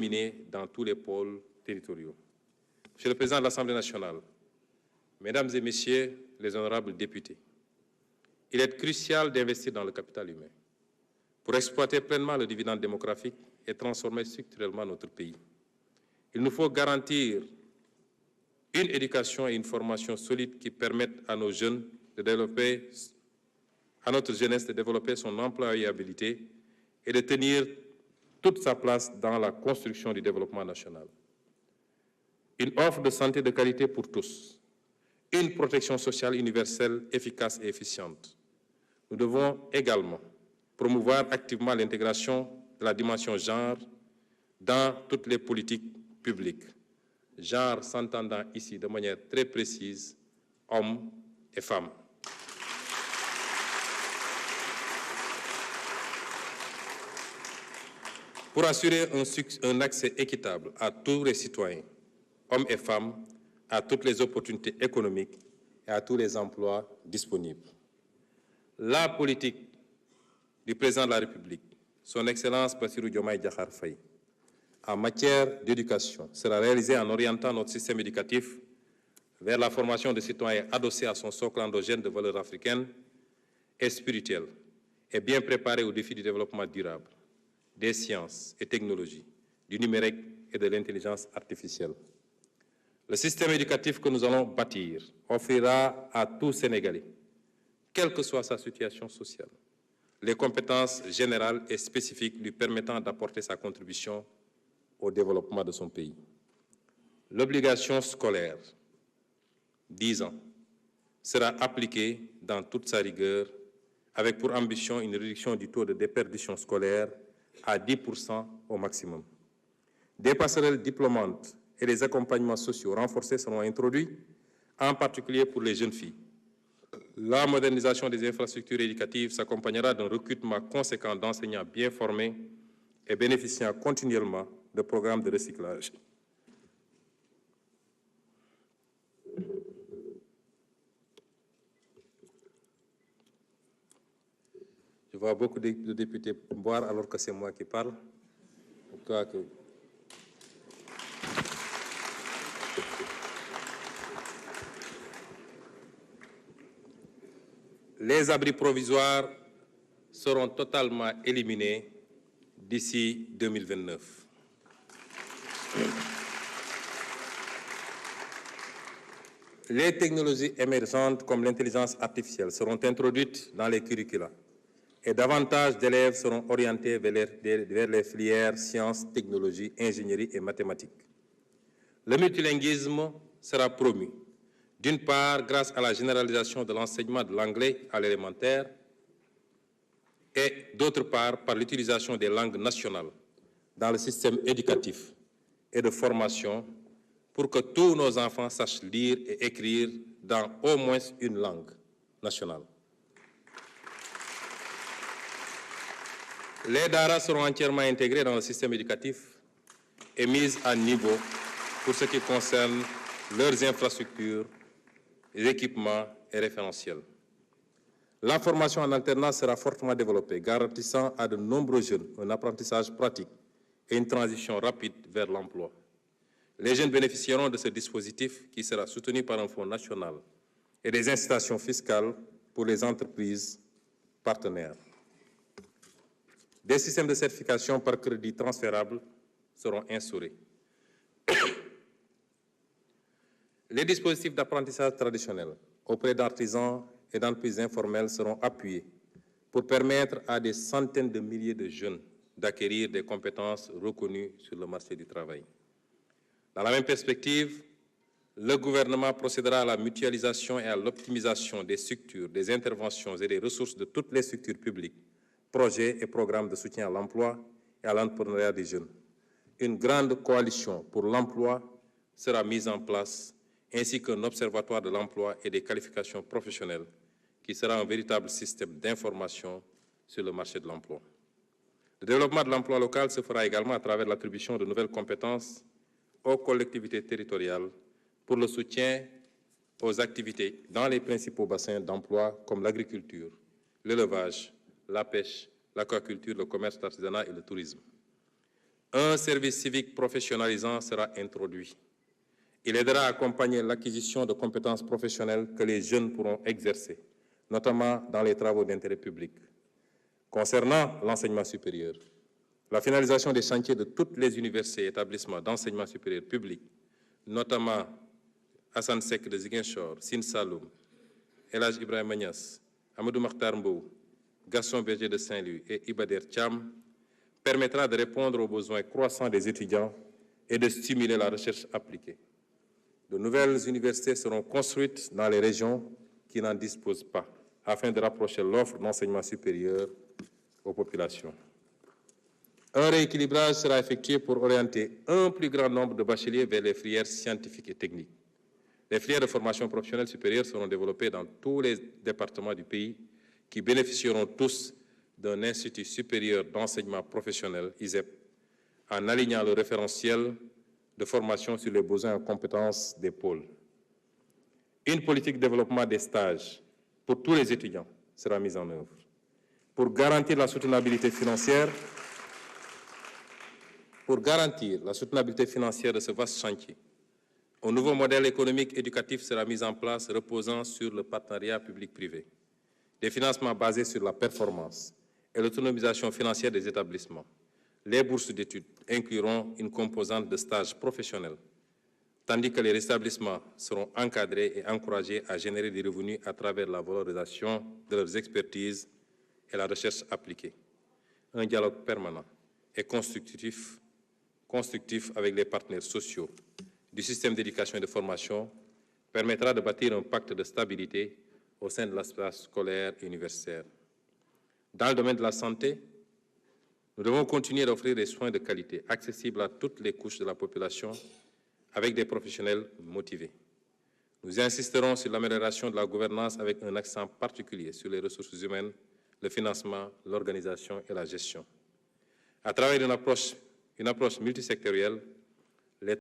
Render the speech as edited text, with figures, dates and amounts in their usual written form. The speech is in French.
disséminés dans tous les pôles territoriaux. Monsieur le Président de l'Assemblée nationale, Mesdames et Messieurs les honorables députés, il est crucial d'investir dans le capital humain pour exploiter pleinement le dividende démographique et transformer structurellement notre pays. Il nous faut garantir une éducation et une formation solide qui permettent à nos jeunes de développer, à notre jeunesse de développer son employabilité et de tenir toute sa place dans la construction du développement national. Une offre de santé de qualité pour tous, une protection sociale universelle efficace et efficiente. Nous devons également promouvoir activement l'intégration de la dimension genre dans toutes les politiques publiques. Genre s'entendant ici de manière très précise, hommes et femmes. Pour assurer un accès équitable à tous les citoyens, hommes et femmes, à toutes les opportunités économiques et à tous les emplois disponibles. La politique du Président de la République, son Excellence Bassirou Diomaye Diakhar Faye, en matière d'éducation sera réalisée en orientant notre système éducatif vers la formation de citoyens adossés à son socle endogène de valeurs africaines et spirituelles et bien préparés aux défis du développement durable, des sciences et technologies, du numérique et de l'intelligence artificielle. Le système éducatif que nous allons bâtir offrira à tout Sénégalais, quelle que soit sa situation sociale, les compétences générales et spécifiques lui permettant d'apporter sa contribution au développement de son pays. L'obligation scolaire, 10 ans, sera appliquée dans toute sa rigueur, avec pour ambition une réduction du taux de déperdition scolaire à 10% au maximum. Des passerelles diplômantes et des accompagnements sociaux renforcés seront introduits, en particulier pour les jeunes filles. La modernisation des infrastructures éducatives s'accompagnera d'un recrutement conséquent d'enseignants bien formés et bénéficiant continuellement de programmes de recyclage. Je vois beaucoup de députés boire alors que c'est moi qui parle. Les abris provisoires seront totalement éliminés d'ici 2029. Les technologies émergentes comme l'intelligence artificielle seront introduites dans les curricula et davantage d'élèves seront orientés vers les filières sciences, technologies, ingénierie et mathématiques. Le multilinguisme sera promu, d'une part grâce à la généralisation de l'enseignement de l'anglais à l'élémentaire et d'autre part par l'utilisation des langues nationales dans le système éducatif et de formation pour que tous nos enfants sachent lire et écrire dans au moins une langue nationale. Les daara seront entièrement intégrés dans le système éducatif et mis à niveau pour ce qui concerne leurs infrastructures, les équipements et référentiels. La formation en alternance sera fortement développée, garantissant à de nombreux jeunes un apprentissage pratique et une transition rapide vers l'emploi. Les jeunes bénéficieront de ce dispositif qui sera soutenu par un fonds national et des incitations fiscales pour les entreprises partenaires. Des systèmes de certification par crédit transférable seront instaurés. Les dispositifs d'apprentissage traditionnels auprès d'artisans et d'entreprises informelles seront appuyés pour permettre à des centaines de milliers de jeunes d'acquérir des compétences reconnues sur le marché du travail. Dans la même perspective, le gouvernement procédera à la mutualisation et à l'optimisation des structures, des interventions et des ressources de toutes les structures publiques, projets et programmes de soutien à l'emploi et à l'entrepreneuriat des jeunes. Une grande coalition pour l'emploi sera mise en place, ainsi qu'un observatoire de l'emploi et des qualifications professionnelles, qui sera un véritable système d'information sur le marché de l'emploi. Le développement de l'emploi local se fera également à travers l'attribution de nouvelles compétences aux collectivités territoriales pour le soutien aux activités dans les principaux bassins d'emploi comme l'agriculture, l'élevage, la pêche, l'aquaculture, le commerce, l'artisanat et le tourisme. Un service civique professionnalisant sera introduit. Il aidera à accompagner l'acquisition de compétences professionnelles que les jeunes pourront exercer, notamment dans les travaux d'intérêt public. Concernant l'enseignement supérieur, la finalisation des chantiers de toutes les universités et établissements d'enseignement supérieur public, notamment Hassan Sek de Ziguinchor, Sine Saloum, El Hadj Ibrahima Niass, Amadou Makhtar Mbow, Gaston Berger de Saint-Louis et Ibader Thiam, permettra de répondre aux besoins croissants des étudiants et de stimuler la recherche appliquée. De nouvelles universités seront construites dans les régions qui n'en disposent pas, afin de rapprocher l'offre d'enseignement supérieur aux populations. Un rééquilibrage sera effectué pour orienter un plus grand nombre de bacheliers vers les filières scientifiques et techniques. Les filières de formation professionnelle supérieure seront développées dans tous les départements du pays qui bénéficieront tous d'un institut supérieur d'enseignement professionnel, ISEP, en alignant le référentiel de formation sur les besoins en compétences des pôles. Une politique de développement des stages pour tous les étudiants sera mise en œuvre. Pour garantir la soutenabilité financière de ce vaste chantier, un nouveau modèle économique éducatif sera mis en place reposant sur le partenariat public-privé, des financements basés sur la performance et l'autonomisation financière des établissements. Les bourses d'études incluront une composante de stage professionnel, tandis que les établissements seront encadrés et encouragés à générer des revenus à travers la valorisation de leurs expertises et la recherche appliquée. Un dialogue permanent et constructif avec les partenaires sociaux du système d'éducation et de formation permettra de bâtir un pacte de stabilité au sein de l'espace scolaire et universitaire. Dans le domaine de la santé, nous devons continuer d'offrir des soins de qualité accessibles à toutes les couches de la population avec des professionnels motivés. Nous insisterons sur l'amélioration de la gouvernance avec un accent particulier sur les ressources humaines, le financement, l'organisation et la gestion. À travers une approche multisectorielle,